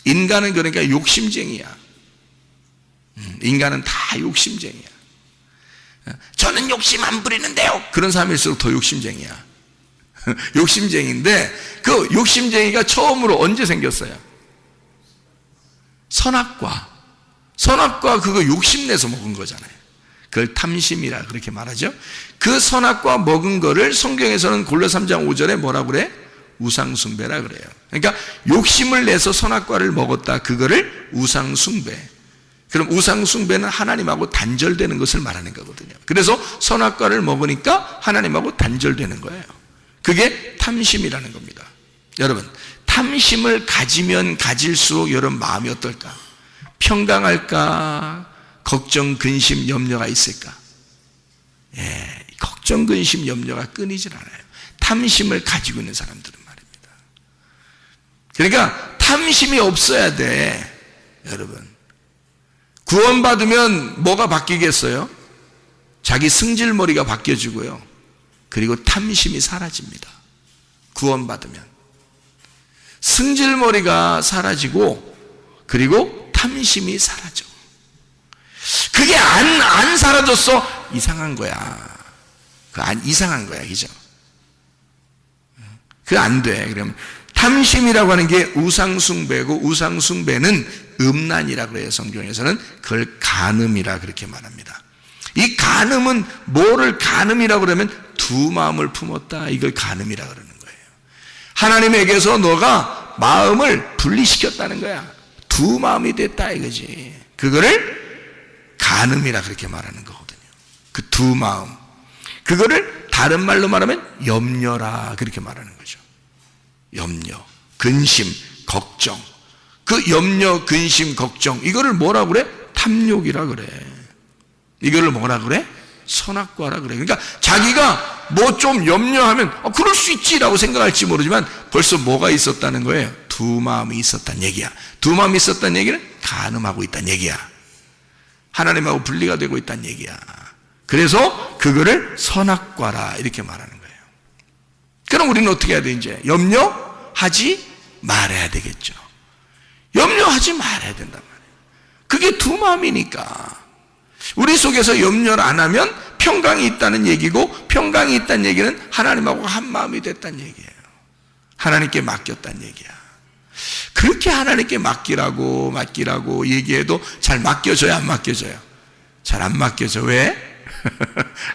인간은 그러니까 욕심쟁이야. 인간은 다 욕심쟁이야. 저는 욕심 안 부리는데요. 그런 사람일수록 더 욕심쟁이야. 욕심쟁이인데 그 욕심쟁이가 처음으로 언제 생겼어요? 선악과 그거 욕심내서 먹은 거잖아요. 그걸 탐심이라 그렇게 말하죠. 그 선악과 먹은 거를 성경에서는 골로새 3장 5절에 뭐라고 그래? 우상숭배라 그래요. 그러니까 욕심을 내서 선악과를 먹었다. 그거를 우상숭배. 그럼 우상숭배는 하나님하고 단절되는 것을 말하는 거거든요. 그래서 선악과를 먹으니까 하나님하고 단절되는 거예요. 그게 탐심이라는 겁니다. 여러분, 탐심을 가지면 가질수록 여러분 마음이 어떨까? 평강할까? 걱정, 근심, 염려가 있을까? 예, 걱정, 근심, 염려가 끊이질 않아요. 탐심을 가지고 있는 사람들은 말입니다. 그러니까 탐심이 없어야 돼. 여러분, 구원받으면 뭐가 바뀌겠어요? 자기 승질머리가 바뀌어지고요, 그리고 탐심이 사라집니다. 구원받으면 승질머리가 사라지고 그리고 탐심이 사라져. 그게 안 사라졌어? 이상한 거야. 이상한 거야, 그죠? 그게 안 돼. 그러면 탐심이라고 하는 게 우상숭배고, 우상숭배는 음란이라고 그래요. 성경에서는 그걸 간음이라 그렇게 말합니다. 이 간음은 뭐를 간음이라고 그러면 두 마음을 품었다, 이걸 간음이라 그러는 거예요. 하나님에게서 너가 마음을 분리시켰다는 거야. 두 마음이 됐다 이거지. 그거를 간음이라 그렇게 말하는 거거든요. 그 두 마음, 그거를 다른 말로 말하면 염려라 그렇게 말하는 거죠. 염려, 근심, 걱정. 그 염려, 근심, 걱정, 이거를 뭐라 그래? 탐욕이라 그래. 이거를 뭐라 그래? 선악과라 그래. 그러니까 자기가 뭐 좀 염려하면 그럴 수 있지라고 생각할지 모르지만 벌써 뭐가 있었다는 거예요? 두 마음이 있었다는 얘기야. 두 마음이 있었다는 얘기는 간음하고 있다는 얘기야. 하나님하고 분리가 되고 있다는 얘기야. 그래서 그거를 선악과라 이렇게 말하는 거예요. 그럼 우리는 어떻게 해야 돼? 이제 염려하지 말아야 되겠죠. 염려하지 말아야 된단 말이에요. 그게 두 마음이니까. 우리 속에서 염려를 안 하면 평강이 있다는 얘기고, 평강이 있다는 얘기는 하나님하고 한 마음이 됐다는 얘기예요. 하나님께 맡겼다는 얘기야. 그렇게 하나님께 맡기라고 얘기해도 잘 맡겨져요, 안 맡겨져요? 잘 안 맡겨져. 왜?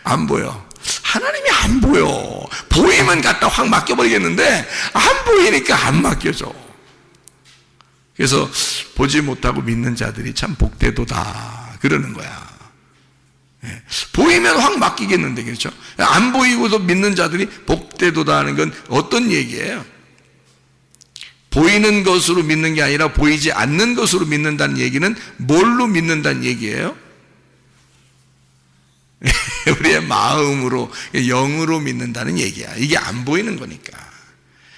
안 보여. 하나님이 안 보여. 보이면 갖다 확 맡겨버리겠는데 안 보이니까 안 맡겨져. 그래서 보지 못하고 믿는 자들이 참 복되도다 그러는 거야. 예. 보이면 확 맡기겠는데, 그렇죠? 안 보이고도 믿는 자들이 복되도다 하는 건 어떤 얘기예요? 보이는 것으로 믿는 게 아니라 보이지 않는 것으로 믿는다는 얘기는 뭘로 믿는다는 얘기예요? 우리의 마음으로, 영으로 믿는다는 얘기야. 이게 안 보이는 거니까.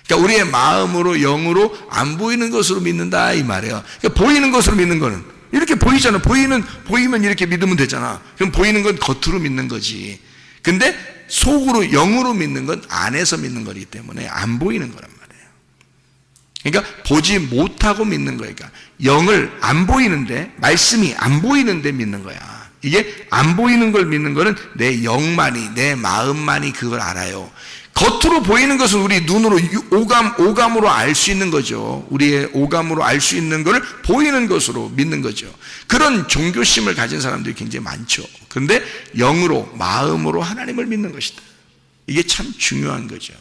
그러니까 우리의 마음으로, 영으로 안 보이는 것으로 믿는다 이 말이에요. 그러니까 보이는 것으로 믿는 거는 이렇게 보이잖아. 보이면 이렇게 믿으면 되잖아. 그럼 보이는 건 겉으로 믿는 거지. 근데 속으로, 영으로 믿는 건 안에서 믿는 거기 때문에 안 보이는 거란 말이에요. 그러니까 보지 못하고 믿는 거예요. 그러니까 영을 안 보이는데, 말씀이 안 보이는데 믿는 거야. 이게 안 보이는 걸 믿는 거는 내 영만이, 내 마음만이 그걸 알아요. 겉으로 보이는 것은 우리 눈으로 오감으로 알 수 있는 거죠. 우리의 오감으로 알 수 있는 걸 보이는 것으로 믿는 거죠. 그런 종교심을 가진 사람들이 굉장히 많죠. 그런데 영으로, 마음으로 하나님을 믿는 것이다. 이게 참 중요한 거죠.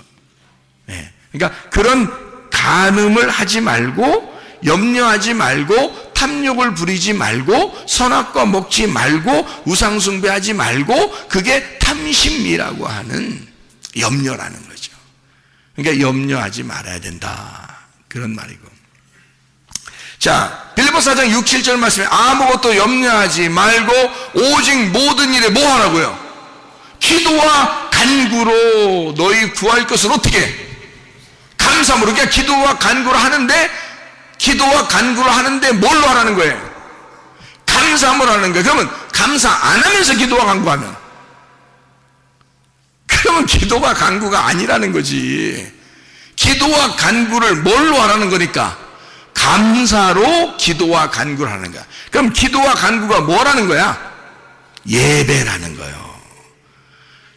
네. 그러니까 그런 간음을 하지 말고, 염려하지 말고, 탐욕을 부리지 말고, 선악과 먹지 말고, 우상숭배하지 말고, 그게 탐심이라고 하는 염려라는 거죠. 그러니까 염려하지 말아야 된다 그런 말이고. 자, 빌립보 4장 6, 7절 말씀에 아무것도 염려하지 말고 오직 모든 일에 뭐 하라고요? 기도와 간구로 너희 구할 것을 어떻게? 감사함으로. 그러니까 기도와 간구를 하는데, 기도와 간구를 하는데 뭘로 하라는 거예요? 감사함으로 하는 거예요. 그러면 감사 안 하면서 기도와 간구하면, 그러면 기도가 간구가 아니라는 거지. 기도와 간구를 뭘로 하라는 거니까? 감사로 기도와 간구를 하는 거야. 그럼 기도와 간구가 뭐라는 거야? 예배라는 거예요.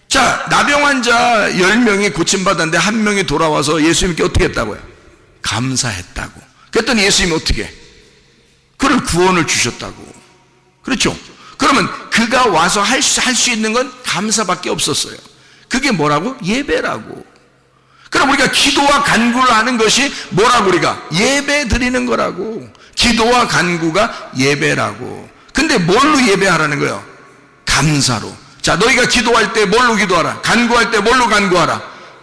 자, 나병 환자 10명이 고침받았는데 한 명이 돌아와서 예수님께 어떻게 했다고요? 감사했다고. 그랬더니 예수님이 어떻게? 그를 구원을 주셨다고. 그렇죠? 그러면 그가 와서 할 수 있는 건 감사밖에 없었어요. 그게 뭐라고? 예배라고. 그럼 우리가 기도와 간구를 하는 것이 뭐라고? 우리가 예배 드리는 거라고. 기도와 간구가 예배라고. 근데 뭘로 예배하라는 거예요? 감사로. 자, 너희가 기도할 때 뭘로 기도하라? 간구할 때 뭘로 간구하라?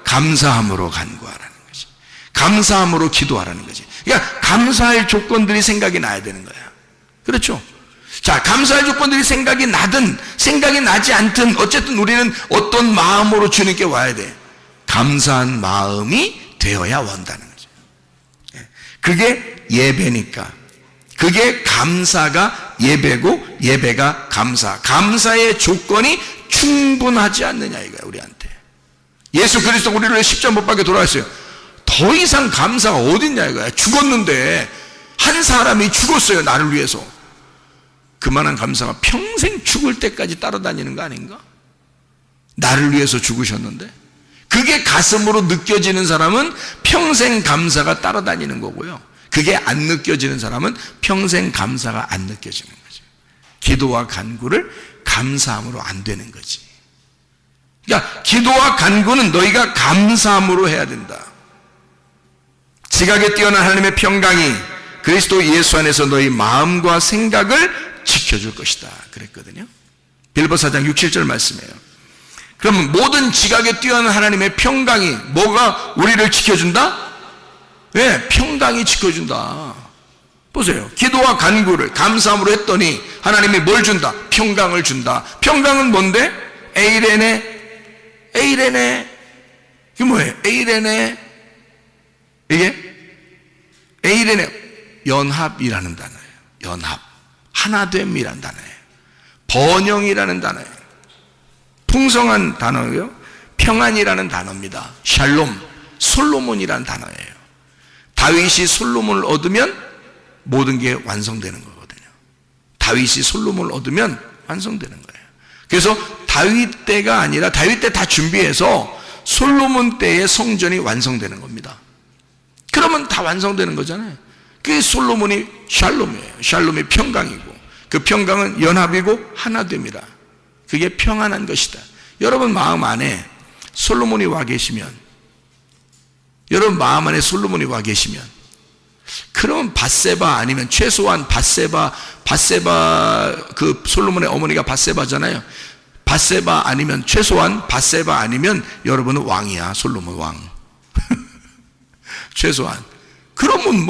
감사함으로 간구하라는 거지. 감사함으로 기도하라는 거지. 그러니까 감사할 조건들이 생각이 나야 되는 거야. 그렇죠? 자, 감사할 조건들이 생각이 나든 생각이 나지 않든 어쨌든 우리는 어떤 마음으로 주님께 와야 돼. 감사한 마음이 되어야 원다는 거죠. 그게 예배니까. 그게 감사가 예배고 예배가 감사. 감사의 조건이 충분하지 않느냐 이거야 우리한테. 예수 그리스도 우리를 십자가 못 박혀 돌아왔어요. 더 이상 감사가 어딨냐 이거야. 죽었는데 한 사람이 죽었어요 나를 위해서. 그만한 감사가 평생 죽을 때까지 따라다니는 거 아닌가? 나를 위해서 죽으셨는데 그게 가슴으로 느껴지는 사람은 평생 감사가 따라다니는 거고요. 그게 안 느껴지는 사람은 평생 감사가 안 느껴지는 거죠. 기도와 간구를 감사함으로 안 되는 거지. 그러니까 기도와 간구는 너희가 감사함으로 해야 된다. 지각에 뛰어난 하나님의 평강이 그리스도 예수 안에서 너희 마음과 생각을 지켜줄 것이다 그랬거든요. 빌립보서 4장 6, 7절 말씀이에요. 그럼 모든 지각에 뛰어난 하나님의 평강이 뭐가 우리를 지켜준다? 네, 평강이 지켜준다. 보세요. 기도와 간구를 감사함으로 했더니 하나님이 뭘 준다? 평강을 준다. 평강은 뭔데? 에이레네. 이게 뭐예요? 에이레네 연합이라는 단어예요. 연합. 하나됨이라는 단어예요. 번영이라는 단어예요. 풍성한 단어예요. 평안이라는 단어입니다. 샬롬, 솔로몬이라는 단어예요. 다윗이 솔로몬을 얻으면 모든 게 완성되는 거거든요. 다윗이 솔로몬을 얻으면 완성되는 거예요. 그래서 다윗 때가 아니라 다윗 때 다 준비해서 솔로몬 때의 성전이 완성되는 겁니다. 그러면 다 완성되는 거잖아요. 그게 솔로몬이 샬롬이에요. 샬롬이 평강이고 그 평강은 연합이고 하나됨이라. 그게 평안한 것이다. 여러분 마음 안에 솔로몬이 와 계시면, 여러분 마음 안에 솔로몬이 와 계시면, 그러면 밧세바 아니면 최소한 밧세바 그 솔로몬의 어머니가 밧세바잖아요. 밧세바 아니면 최소한 밧세바 아니면 여러분은 왕이야. 솔로몬 왕. 최소한. 그러면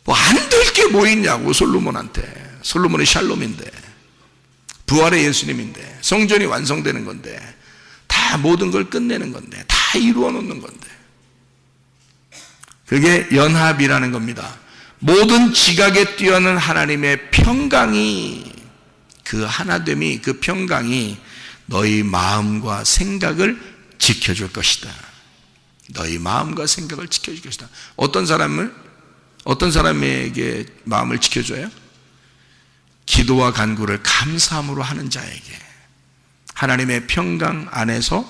안 될 게 뭐 있냐고 솔로몬한테. 솔로몬이 샬롬인데, 부활의 예수님인데, 성전이 완성되는 건데, 다 모든 걸 끝내는 건데, 다 이루어 놓는 건데. 그게 연합이라는 겁니다. 모든 지각에 뛰어난 하나님의 평강이, 그 하나됨이, 그 평강이 너희 마음과 생각을 지켜줄 것이다. 너희 마음과 생각을 지켜줄 것이다. 어떤 사람에게 마음을 지켜줘요? 기도와 간구를 감사함으로 하는 자에게 하나님의 평강 안에서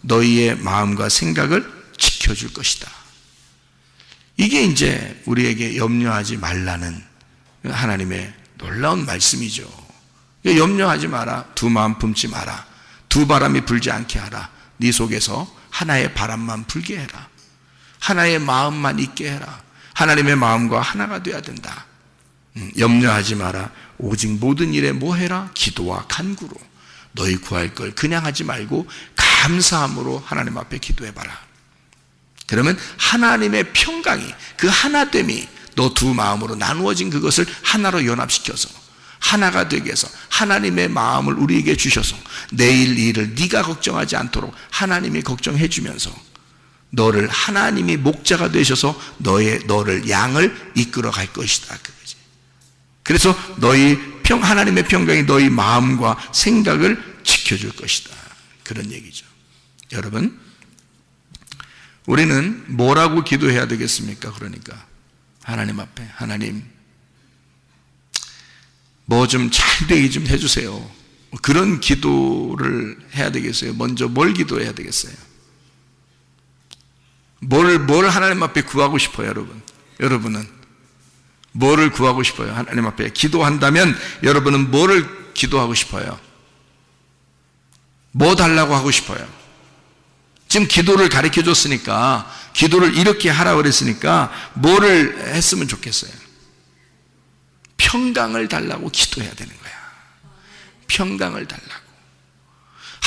너희의 마음과 생각을 지켜줄 것이다. 이게 이제 우리에게 염려하지 말라는 하나님의 놀라운 말씀이죠. 염려하지 마라. 두 마음 품지 마라. 두 바람이 불지 않게 하라. 네 속에서 하나의 바람만 불게 해라. 하나의 마음만 있게 해라. 하나님의 마음과 하나가 되어야 된다. 염려하지 마라. 오직 모든 일에 뭐 해라? 기도와 간구로. 너희 구할 걸 그냥 하지 말고 감사함으로 하나님 앞에 기도해봐라. 그러면 하나님의 평강이, 그 하나됨이 너 두 마음으로 나누어진 그것을 하나로 연합시켜서 하나가 되게 해서 하나님의 마음을 우리에게 주셔서 내일 일을 네가 걱정하지 않도록 하나님이 걱정해 주면서 너를, 하나님이 목자가 되셔서 너를 양을 이끌어 갈 것이다. 그거지. 그래서 하나님의 평강이 너희 마음과 생각을 지켜줄 것이다. 그런 얘기죠. 여러분, 우리는 뭐라고 기도해야 되겠습니까? 그러니까 하나님 앞에, 하나님 뭐 좀 잘 되게 좀 해주세요. 그런 기도를 해야 되겠어요? 먼저 뭘 기도해야 되겠어요? 뭘 하나님 앞에 구하고 싶어요, 여러분? 여러분은 뭐를 구하고 싶어요? 하나님 앞에 기도한다면 여러분은 뭐를 기도하고 싶어요? 뭐 달라고 하고 싶어요? 지금 기도를 가르쳐 줬으니까, 기도를 이렇게 하라고 그랬으니까 뭐를 했으면 좋겠어요? 평강을 달라고 기도해야 되는 거야. 평강을 달라고.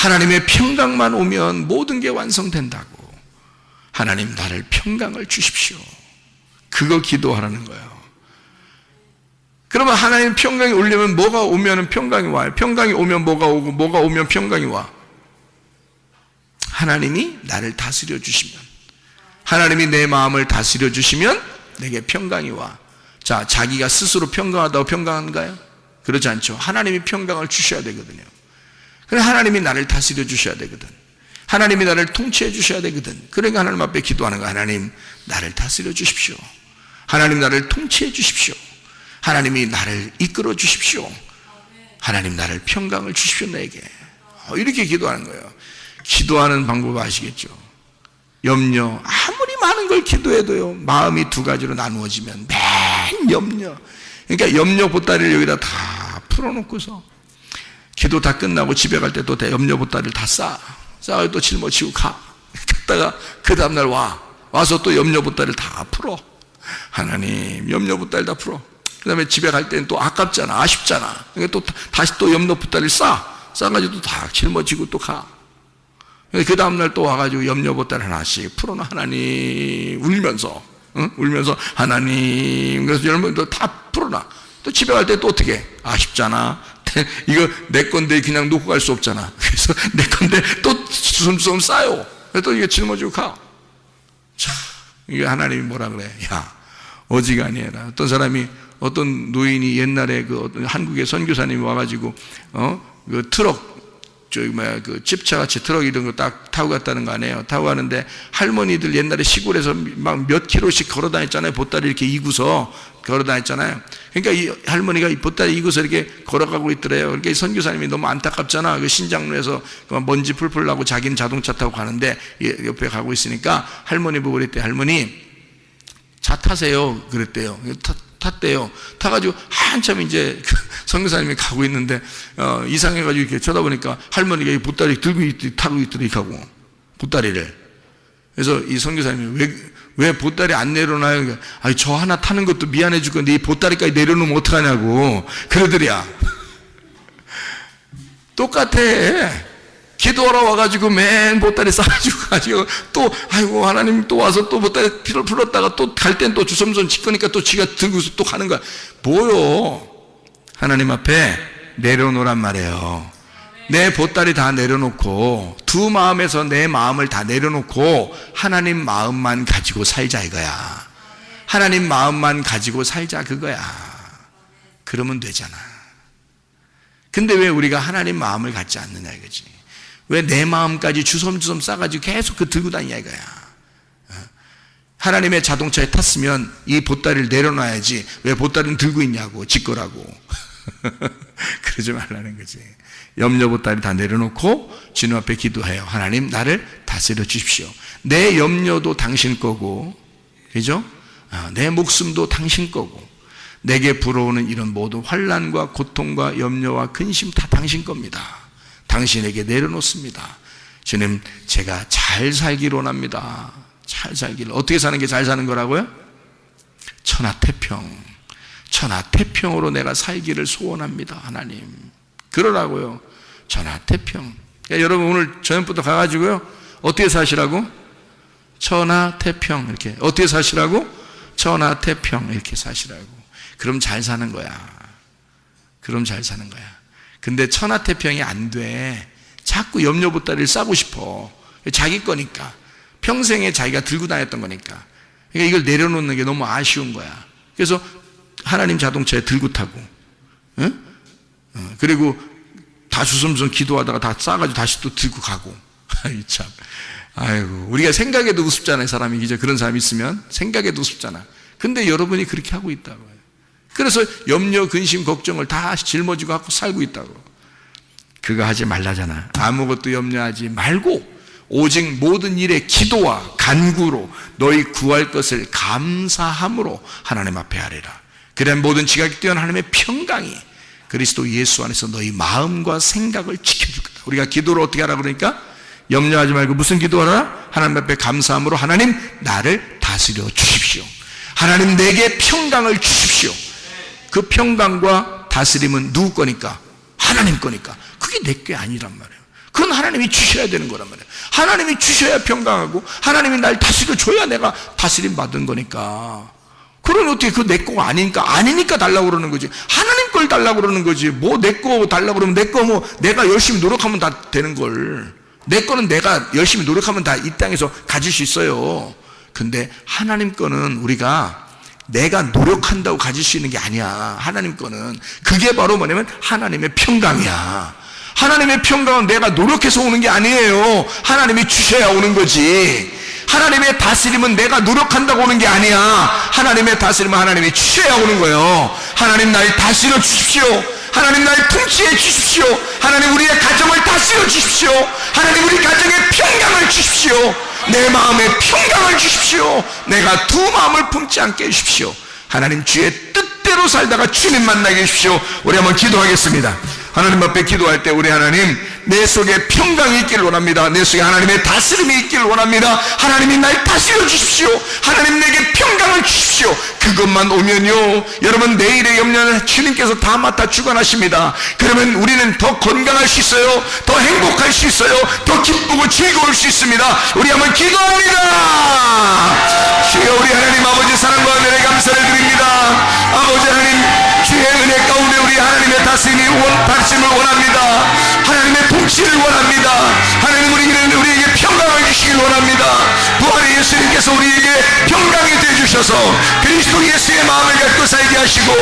하나님의 평강만 오면 모든 게 완성된다고. 하나님 나를 평강을 주십시오. 그거 기도하라는 거예요. 그러면 하나님 평강이 오려면 뭐가 오면 평강이 와요? 평강이 오면 뭐가 오고 뭐가 오면 평강이 와? 하나님이 나를 다스려 주시면, 하나님이 내 마음을 다스려 주시면 내게 평강이 와. 자, 자기가 스스로 평강하다고 평강한가요? 그렇지 않죠. 하나님이 평강을 주셔야 되거든요. 그래서 하나님이 나를 다스려 주셔야 되거든. 하나님이 나를 통치해 주셔야 되거든. 그러니까 하나님 앞에 기도하는 거야. 하나님 나를 다스려 주십시오. 하나님 나를 통치해 주십시오. 하나님이 나를 이끌어 주십시오. 하나님 나를 평강을 주십시오 내게. 이렇게 기도하는 거예요. 기도하는 방법 아시겠죠? 염려, 아무리 많은 걸 기도해도요, 마음이 두 가지로 나누어지면 맨 염려. 그러니까 염려 보따리를 여기다 다 풀어놓고서 기도 다 끝나고 집에 갈 때 또 염려 보따리를 다 싸가지고 또 짊어지고 갔다가 그 다음날 와서 또 염려 보따리를 다 풀어. 하나님 염려 보따리 다 풀어. 그 다음에 집에 갈 때는 또 아깝잖아, 아쉽잖아. 그러니까 또 다시 또 염려 보따리를 싸가지고 또 다 짊어지고 또 가. 그 다음날 또 와가지고 염려 보따리 하나씩 풀어놔. 하나님 울면서, 응? 울면서 하나님, 그래서 여러분 다 풀어놔. 또 집에 갈 때 또 어떻게 해? 아쉽잖아. 이거 내 건데 그냥 놓고 갈 수 없잖아. 그래서 내 건데 또 주섬주섬 싸요. 그래서 또 이거 짊어지고 가. 자, 이게 하나님이 뭐라 그래? 야, 어지간히해라. 어떤 사람이, 어떤 노인이 옛날에 그 어떤 한국의 선교사님이 와가지고 그 트럭, 그 집차같이 트럭 이런 거 딱 타고 갔다는 거 아니에요. 타고 가는데 할머니들 옛날에 시골에서 막 몇 킬로씩 걸어 다녔잖아요. 보따리 이렇게 이고서 걸어 다녔잖아요. 그러니까 이 할머니가 이 보따리 이고서 이렇게 걸어가고 있더래요. 그러니까 이 선교사님이 너무 안타깝잖아. 그 신장로에서 먼지 풀풀 나고 자기는 자동차 타고 가는데 옆에 가고 있으니까 할머니 보고 그랬대. 할머니 차 타세요. 그랬대요. 탔대요. 타가지고 한참 이제 선교사님이 가고 있는데 이상해가지고 이렇게 쳐다보니까 할머니가 이 보따리 들고 타고 있더니 하고 보따리를. 그래서 이 선교사님이 왜 보따리 안 내려놔요? 그러니까, 아니 저 하나 타는 것도 미안해 줄 건데 이 보따리까지 내려놓으면 어떡하냐고 그러더랴. 똑같아. 기도하러 와가지고 맨 보따리 싸가지고 가지고 또 아이고 하나님 또 와서 또 보따리 피를 풀었다가 또 갈 땐 또 주섬주섬 짓거니까 또 지가 들고서 또 가는 거야. 뭐요? 하나님 앞에 내려놓으란 말이에요. 내 보따리 다 내려놓고 두 마음에서 내 마음을 다 내려놓고 하나님 마음만 가지고 살자 이거야. 하나님 마음만 가지고 살자 그거야. 그러면 되잖아. 근데 왜 우리가 하나님 마음을 갖지 않느냐 이거지. 왜 내 마음까지 주섬주섬 싸가지고 계속 그 들고 다니냐 이거야. 하나님의 자동차에 탔으면 이 보따리를 내려놔야지 왜 보따리는 들고 있냐고 짓거라고. 그러지 말라는 거지. 염려 보따리 다 내려놓고 주님 앞에 기도해요. 하나님 나를 다스려 주십시오. 내 염려도 당신 거고, 그죠? 내 목숨도 당신 거고, 내게 불어오는 이런 모든 환난과 고통과 염려와 근심 다 당신 겁니다. 당신에게 내려놓습니다. 주님 제가 잘 살기를 원합니다. 잘 살기를. 어떻게 사는 게 잘 사는 거라고요? 천하태평. 천하태평으로 내가 살기를 소원합니다. 하나님 그러라고요. 천하태평. 여러분 오늘 저녁부터 가가지고요 어떻게 사시라고? 천하태평. 이렇게 어떻게 사시라고? 천하태평. 이렇게 사시라고. 그럼 잘 사는 거야. 그럼 잘 사는 거야. 근데 천하태평이 안 돼. 자꾸 염려 보따리를 싸고 싶어. 자기 거니까. 평생에 자기가 들고 다녔던 거니까. 그러니까 이걸 내려놓는 게 너무 아쉬운 거야. 그래서 하나님 자동차에 들고 타고, 응? 그리고 다 주섬주섬 기도하다가 다 싸가지고 다시 또 들고 가고. 아이 참. 아이고, 우리가 생각해도 우습잖아요. 사람이 이제 그런 사람이 있으면 생각해도 우습잖아. 근데 여러분이 그렇게 하고 있다고요. 그래서 염려, 근심, 걱정을 다 짊어지고 갖고 살고 있다고. 그거 하지 말라잖아. 아무것도 염려하지 말고 오직 모든 일에 기도와 간구로 너희 구할 것을 감사함으로 하나님 앞에 하리라. 그래 모든 지각이 뛰어난 하나님의 평강이 그리스도 예수 안에서 너희 마음과 생각을 지켜줄 거다. 우리가 기도를 어떻게 하라 그러니까 염려하지 말고 무슨 기도하라? 하나님 앞에 감사함으로 하나님 나를 다스려 주십시오. 하나님 내게 평강을 주십시오. 그 평강과 다스림은 누구 거니까? 하나님 거니까. 그게 내 게 아니란 말이에요. 그건 하나님이 주셔야 되는 거란 말이에요. 하나님이 주셔야 평강하고 하나님이 날 다스려 줘야 내가 다스림 받은 거니까. 그러니 어떻게 그 내 거가 아니니까 달라고 그러는 거지. 하나님 걸 달라고 그러는 거지. 뭐 내 거 달라고 그러면 내 거 뭐 내가 열심히 노력하면 다 되는 걸. 내 거는 내가 열심히 노력하면 다 이 땅에서 가질 수 있어요. 근데 하나님 거는 우리가 내가 노력한다고 가질 수 있는 게 아니야. 하나님 거는 그게 바로 뭐냐면 하나님의 평강이야. 하나님의 평강은 내가 노력해서 오는 게 아니에요. 하나님이 주셔야 오는 거지. 하나님의 다스림은 내가 노력한다고 오는 게 아니야. 하나님의 다스림은 하나님이 주셔야 오는 거예요. 하나님 날 다스려 주십시오. 하나님 날 통치해 주십시오. 하나님 우리의 가정을 다스려 주십시오. 하나님 우리 가정에 평강을 주십시오. 내 마음에 평강을 주십시오. 내가 두 마음을 품지 않게 해주십시오. 하나님 주의 뜻대로 살다가 주님 만나게 해주십시오. 우리 한번 기도하겠습니다. 하나님 앞에 기도할 때 우리 하나님 내 속에 평강이 있기를 원합니다. 내 속에 하나님의 다스림이 있기를 원합니다. 하나님이 날 다스려 주십시오. 하나님 내게 평강을 주십시오. 그것만 오면요 여러분 내일의 염려는 주님께서 다 맡아 주관하십니다. 그러면 우리는 더 건강할 수 있어요. 더 행복할 수 있어요. 더 기쁘고 즐거울 수 있습니다. 우리 한번 기도합니다. 주여 우리 하나님 아버지 사랑과 은혜에 감사를 드립니다. 아버지 하나님 주의 은혜 가운데 우리 하나님의 다스림을 원합니다. 하나님의 통치를 원합니다. 하나님 우리에게 평강을 주시길 원합니다. 부활의 예수님께서 우리에게 평강이 되어주셔서 그리스도 예수의 마음을 갖고 살게 하시고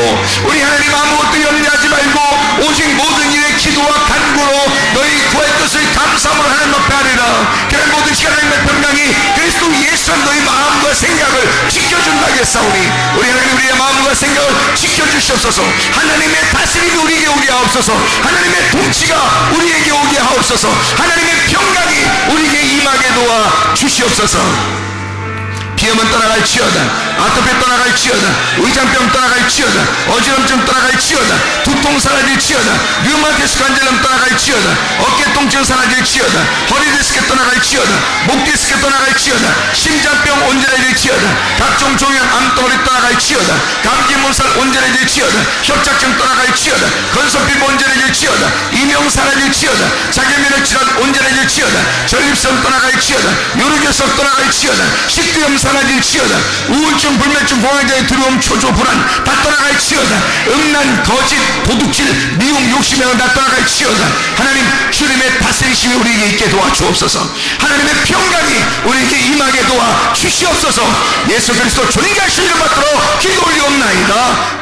우리 하나님 아무것도 염려하지 말고 오직 모든 일에 기도와 간구로 너희 구할 것을 감사함으로 하나님 앞에 하리라. 그런 모든 하나님의 평강이 그리스도 예수 안 너희 마음과 생각을 지켜준다겠사오니 우리 하나님 우리의 마음과 생각을 지켜주시옵소서. 하나님의 다스림이 우리에게 오게 하옵소서. 하나님의 통치가 우리에게 오게 하옵소서. 하나님의 평강이 우리에게 임하게 도와 주시옵소서. 비염은 떠나갈지어다. 아토피 떠나갈지어다. 의장병 떠나갈지어다. 어지럼증 떠나갈지어다. 두통 사라질지어다. 류마티스 관절염 떠나갈지어다. 어깨 통증 사라질지어다. 허리 디스크 떠나갈지어다. 목 디스크 떠나갈지어다. 심장병 온전해질지어다. 각종 종양 암덩어리 떠나갈지어다. 감기 몸살 온전해질지어다. 협착증 떠나갈지어다. 건선피부 온전해질지어다. 이명 사라질지어다. 자기면역 질환 온전해질지어다. 전립선 떠나갈지어다. 요르교석 떠나갈지어다. 식도염 사라질지어다. 우울증, 불면증, 공황장애, 두려움, 초조, 불안 다 떠나갈지어다. 음란, 거짓, 도둑질, 미움, 욕심이 다 떠나갈지어다. 하나님 주님의 다스리심이 우리에게 있게 도와주옵소서. 하나님의 평강이 우리에게 임하게 도와 주시옵소서. 예수 그리스도 존귀하신 이름 받들어 기도 올리옵나이다.